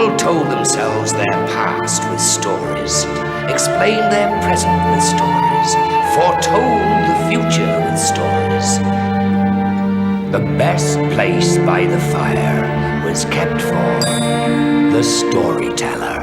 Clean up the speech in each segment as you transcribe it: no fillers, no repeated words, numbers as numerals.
People told themselves their past with stories, explained their present with stories, foretold the future with stories. The best place by the fire was kept for the storyteller.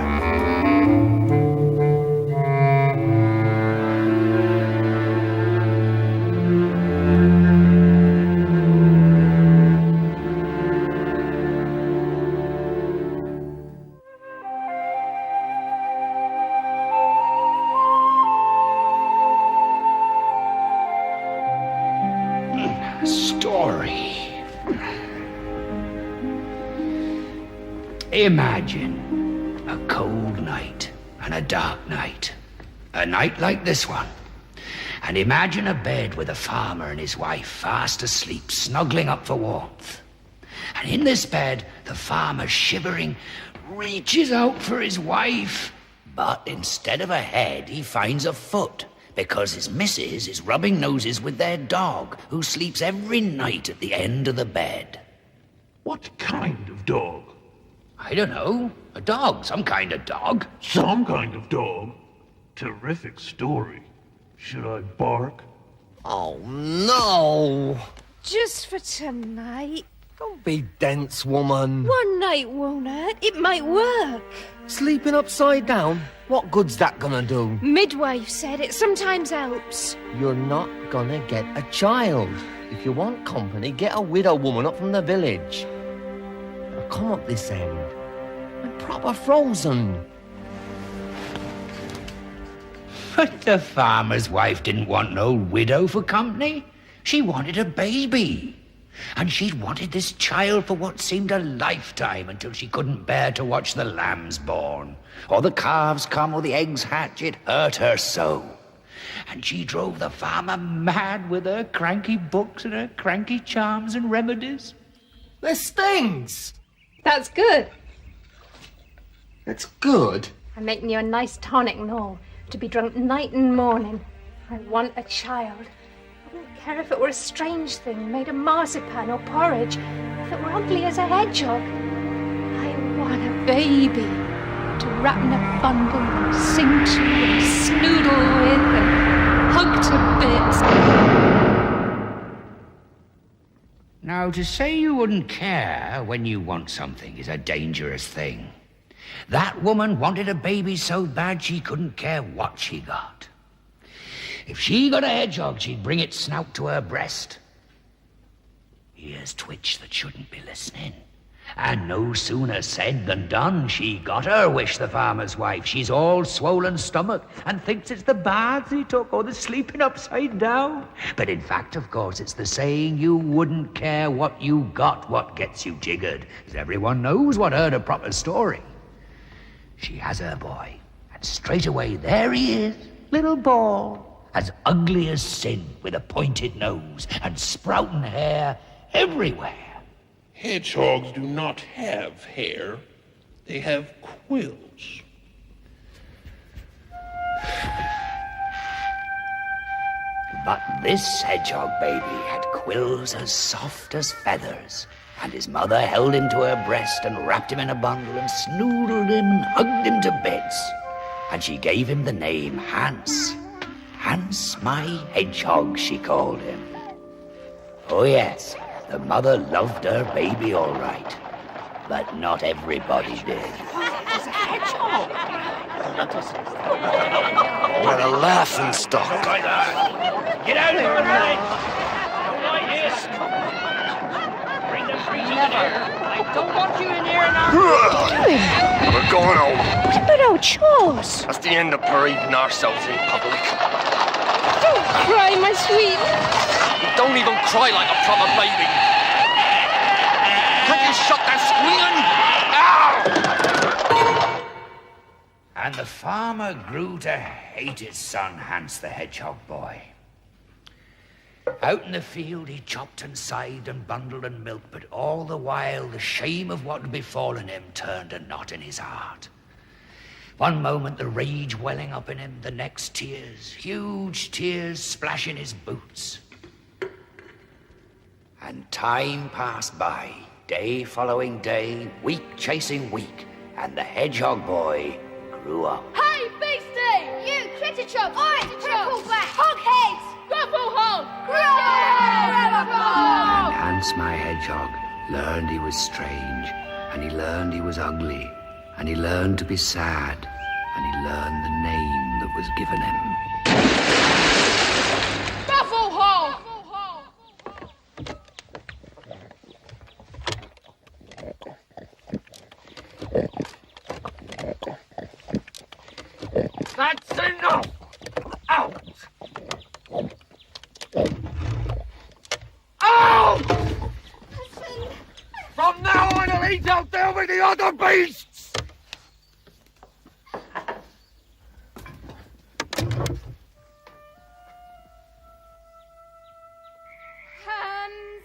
Story. Imagine a cold night and a dark night. A night like this one. And imagine a bed with a farmer and his wife fast asleep, snuggling up for warmth. And in this bed, the farmer, shivering, reaches out for his wife. But instead of a head, he finds a foot, because his missus is rubbing noses with their dog, who sleeps every night at the end of the bed. What kind of dog? I don't know. A dog. Some kind of dog. Some kind of dog? Terrific story. Should I bark? Oh, no! Just for tonight. Don't be dense, woman. One night won't hurt. It might work. Sleeping upside down? What good's that gonna do? Midwife said it sometimes helps. You're not gonna get a child. If you want company, get a widow woman up from the village. Now come up this end. I'm proper frozen. But the farmer's wife didn't want no widow for company. She wanted a baby. And she'd wanted this child for what seemed a lifetime, until she couldn't bear to watch the lambs born, or the calves come, or the eggs hatch. It hurt her so. And she drove the farmer mad with her cranky books and her cranky charms and remedies. This stings! That's good. It's good. I'm making you a nice tonic and all, to be drunk night and morning. I want a child. I wouldn't care if it were a strange thing made of marzipan or porridge, if it were ugly as a hedgehog. I want a baby to wrap in a bundle and sing to and snoodle with and hug to bits. Now, to say you wouldn't care when you want something is a dangerous thing. That woman wanted a baby so bad she couldn't care what she got. If she got a hedgehog, she'd bring its snout to her breast. Ears twitch that shouldn't be listening. And no sooner said than done. She got her wish, the farmer's wife. She's all swollen stomach and thinks it's the baths he took or the sleeping upside down. But in fact, of course, it's the saying you wouldn't care what you got what gets you jiggered, as everyone knows what heard a proper story. She has her boy, and straight away there he is, little ball, as ugly as sin, with a pointed nose and sprouting hair everywhere. Hedgehogs do not have hair. They have quills. But this hedgehog baby had quills as soft as feathers, and his mother held him to her breast and wrapped him in a bundle and snoodled him and hugged him to bits. And she gave him the name Hans. Hans, my hedgehog, she called him. Oh yes, the mother loved her baby all right, but not everybody did. It's a hedgehog. What a laughing stock. Get out of here, man! Don't like this! Bring the freezing in here! I don't want you in here now! We're going home. But our chores. That's the end of parading ourselves in public. Don't cry, my sweet. You don't even cry like a proper baby. Can't you shut that squealing? Ow! And the farmer grew to hate his son, Hans the hedgehog boy. Out in the field he chopped and scythed and bundled and milked, but all the while the shame of what had befallen him turned a knot in his heart. One moment the rage welling up in him, the next tears, huge tears splashing his boots. And time passed by, day following day, week chasing week, and the hedgehog boy grew up. Hey, Beastie! You, critter chops! Oi, triple back! Hogheads! Ruffle hog! And Hans my hedgehog learned he was strange, and he learned he was ugly, and he learned to be sad, and he learned the name that was given him. Ruffle hog! That's enough! Out! Out! From now on, I'll eat out there with the other beasts! Hans!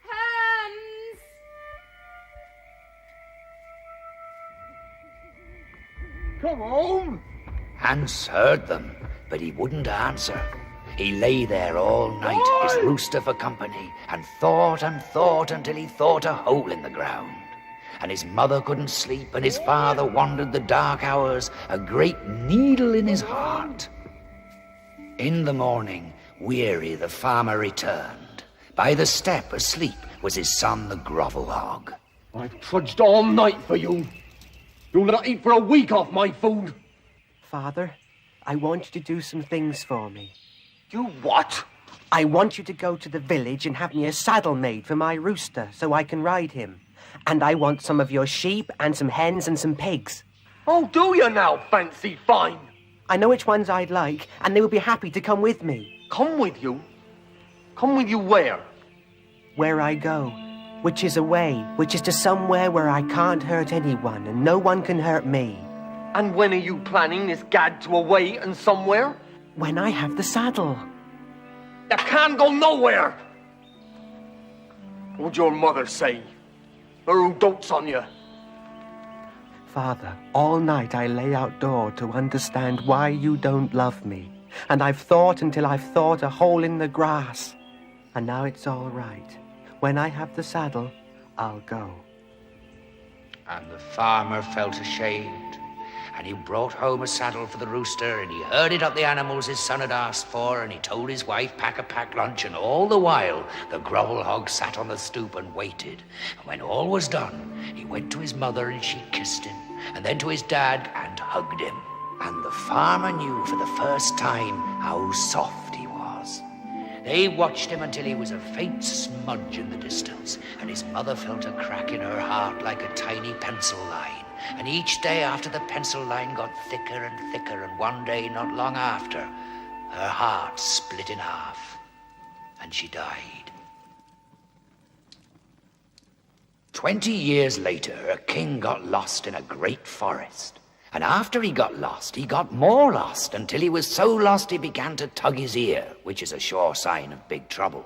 Hans! Come home! Hans heard them, but he wouldn't answer. He lay there all night, his rooster for company, and thought until he thought a hole in the ground. And his mother couldn't sleep, and his father wandered the dark hours, a great needle in his heart. In the morning, weary, the farmer returned. By the step, asleep, was his son, the grovel hog. I've trudged all night for you. You'll not eat for a week off my food. Father, I want you to do some things for me. You what? I want you to go to the village and have me a saddle made for my rooster so I can ride him. And I want some of your sheep and some hens and some pigs. Oh, do you now, fancy fine? I know which ones I'd like, and they would be happy to come with me. Come with you? Come with you where? Where I go, which is away, which is to somewhere where I can't hurt anyone and no one can hurt me. And when are you planning this gad to away and somewhere? When I have the saddle. You can't go nowhere! What'd your mother say? Or who dotes on you? Father, all night I lay outdoor to understand why you don't love me. And I've thought until I've thought a hole in the grass. And now it's all right. When I have the saddle, I'll go. And the farmer felt ashamed, and he brought home a saddle for the rooster, and he herded up the animals his son had asked for, and he told his wife pack a packed lunch, and all the while the grovel hog sat on the stoop and waited. And when all was done, he went to his mother and she kissed him, and then to his dad and hugged him. And the farmer knew for the first time how soft he was. They watched him until he was a faint smudge in the distance, and his mother felt a crack in her heart like a tiny pencil line. And each day after the pencil line got thicker and thicker, and one day not long after, her heart split in half, and she died. 20 years later, a king got lost in a great forest. And after he got lost, he got more lost, until he was so lost he began to tug his ear, which is a sure sign of big trouble,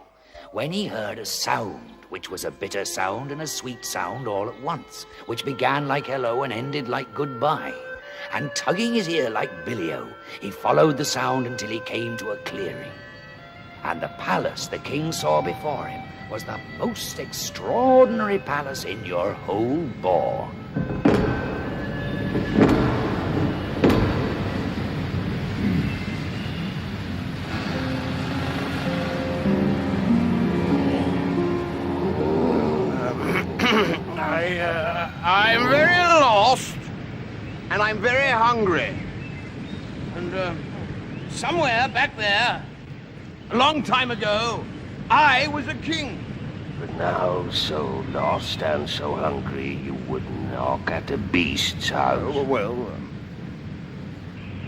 when he heard a sound, which was a bitter sound and a sweet sound all at once, which began like hello and ended like goodbye. And tugging his ear like billy-o, he followed the sound until he came to a clearing. And the palace the king saw before him was the most extraordinary palace in your whole boar. I'm very lost, and I'm very hungry. And somewhere back there, a long time ago, I was a king. But now, so lost and so hungry, you wouldn't knock at the beast's house.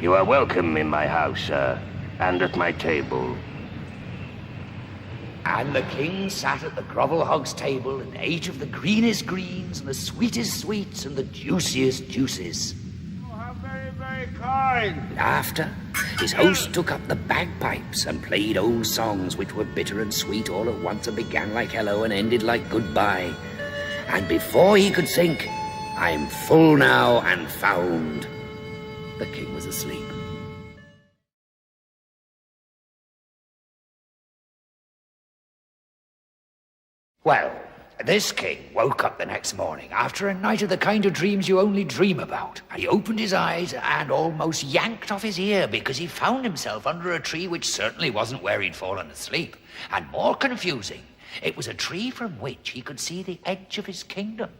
You are welcome in my house, sir, and at my table. And the king sat at the grovel hog's table and ate of the greenest greens and the sweetest sweets and the juiciest juices. You are very, very kind. After, his host took up the bagpipes and played old songs which were bitter and sweet all at once and began like hello and ended like goodbye. And before he could think, I'm full now and found, the king was asleep. Well, This king woke up the next morning after a night of the kind of dreams you only dream about. He opened his eyes and almost yanked off his ear because he found himself under a tree which certainly wasn't where he'd fallen asleep. And more confusing, it was a tree from which he could see the edge of his kingdom.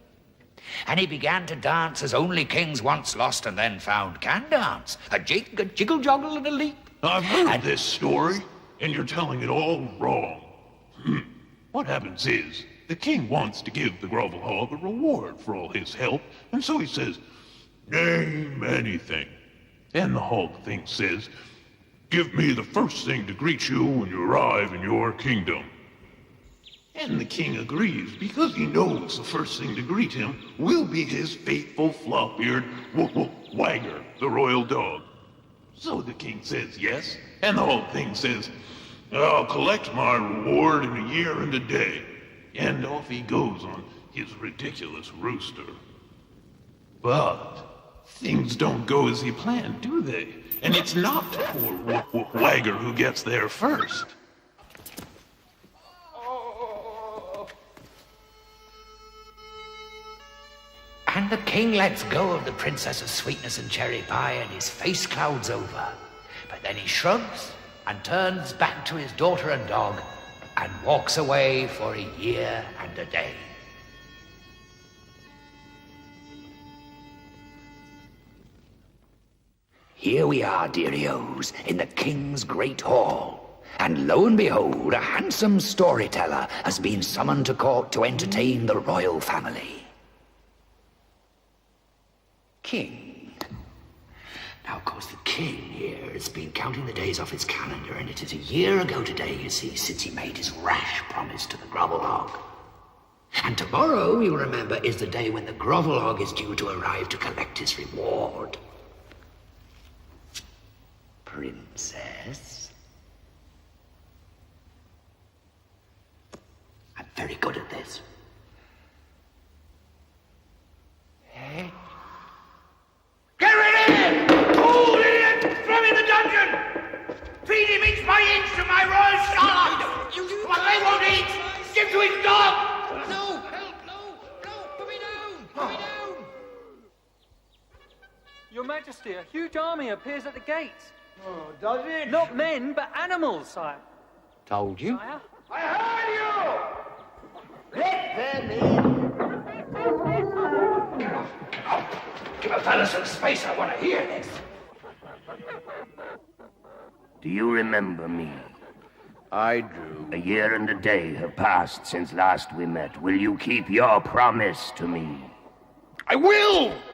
And he began to dance as only kings once lost and then found can dance. A jig, a jiggle joggle, and a leap. I've heard this story, and you're telling it all wrong. What happens is, the king wants to give the Grovel Hog a reward for all his help, and so he says, name anything. And the hog thing says, give me the first thing to greet you when you arrive in your kingdom. And the king agrees because he knows the first thing to greet him will be his faithful flop-eared Wagger, the royal dog. So the king says yes, and the whole thing says, I'll collect my reward in a year and a day. And off he goes on his ridiculous rooster. But things don't go as he planned, do they? And it's not poor Wagger who gets there first. And the king lets go of the princess of sweetness and cherry pie, and his face clouds over. But then he shrugs and turns back to his daughter and dog and walks away for a year and a day. Here we are, dearios, in the king's great hall. And lo and behold, a handsome storyteller has been summoned to court to entertain the royal family. King. Now, of course, the king here has been counting the days off his calendar, and it is a year ago today, you see, since he made his rash promise to the Grovel Hog. And tomorrow, you remember, is the day when the Grovel Hog is due to arrive to collect his reward. Princess? I'm very good at this. Hey? Get rid of him! Fool, idiot! Throw him in the dungeon! Feed him inch by inch to my royal Charlotte! What they won't eat, give to his dog! No! Help! No! No! Put me down! Put me down! Your Majesty, a huge army appears at the gates. Oh, does it? Not men, but animals, sire. Told you. Sire? I heard you! Let them in. Give a fella some space, I want to hear this. Do you remember me? I do. A year and a day have passed since last we met. Will you keep your promise to me? I will!